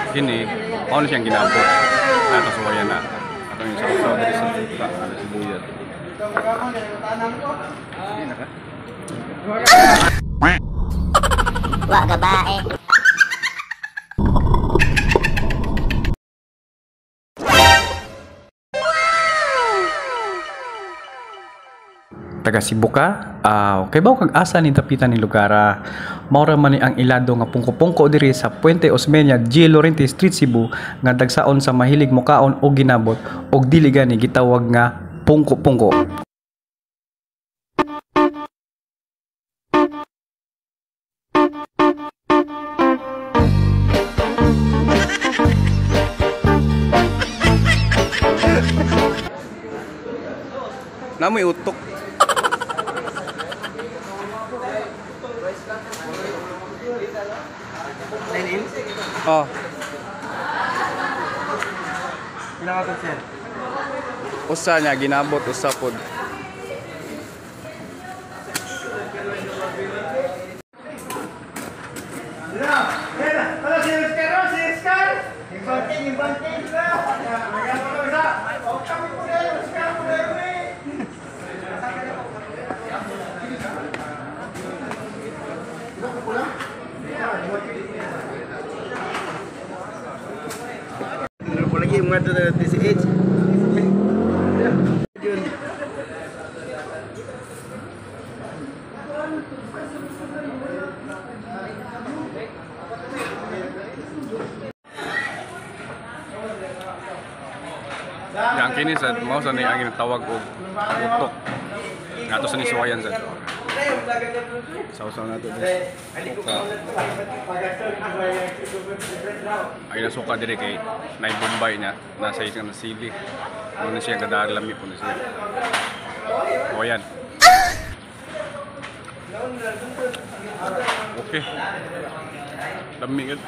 Kini, paano siyang ginabot? Ato sa wayan na. Ato yung sausaw dito sa tuta, ano si Buyat. Wah, gabae. Taga Cebu ka? Kay baw kag asa ni tapitan ni lugara. Maura man ni ang ilado nga pungko-pungko diri sa Puente Osmeña, G. Lorente Street, Cebu nga dagsaon sa mahilig mokaon og ginabot og dili gani gitawag nga pungko-pungko. Namoy utok. Oh. Pinakatot sir. Usa niya ginabot usa pod. Lagi mga to TCH. Yang kini sa mao sa ni ang ginatawag og utok. Ngato sa ni suwayan sa. Sausaw nato din. Ay nasuka dire kay nay Bombay niya nasa isang sili. Ano siya kadalami po na siya. O yan. Okay. Lami gid.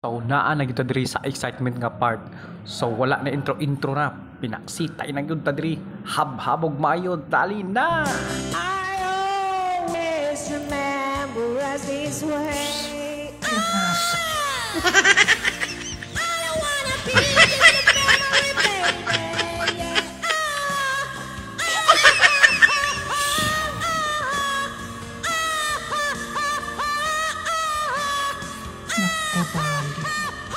So naa na kita diri sa excitement nga part. So wala na intro na. Pinaksitay na gyud ta diri. Habhabog maayo dali na. I always remember us this way. I don't wanna be in the memory, baby. Nakabali.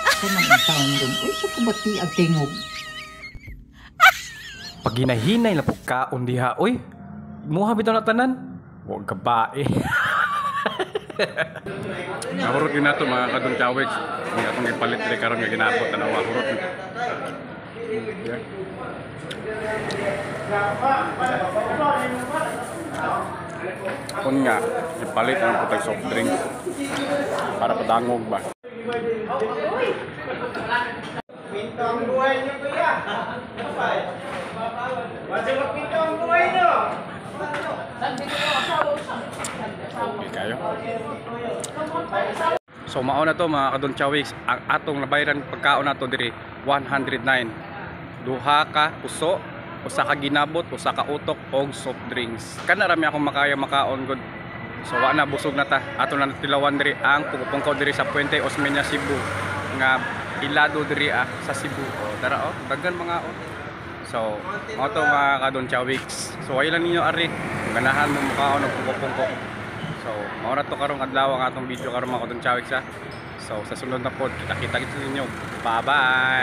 Ako naman taon dun. Uy, sa kubati ang tingog. Pag hinahinay na pagkaon diha, oy. Muha bitaw na tanan. Huwag ka bae. Nahurot yun nato mga kadong chawix. Hindi atong ipalit rin karon nga ginabot na nahurot. Kung nga, ipalit ang putay soft drink para padangog ba. Pintong buhay niyo kuya. Wajib pintong buhay niyo. Okay kayo. So mao na to mga kadong chawix, ang atong nabayaran pagkaon nato diri 109. Duha ka puso, usa ka ginabot, usa ka utok og soft drinks. Kana rami akong makaya makaon gud. So wa na busog na ta. Ato na tilawan diri ang pungko diri sa Puente Osmeña, Cebu nga ilado diri sa Cebu. O tara daghan mga So mao to mga kadong chawix. So ay lang ninyo ari ganahan mo makaon og pungko. So mao na to karong adlaw ang atong video karon mga kadong chawix ha. So sa sunod na pod kita-kita ninyo. Bye-bye.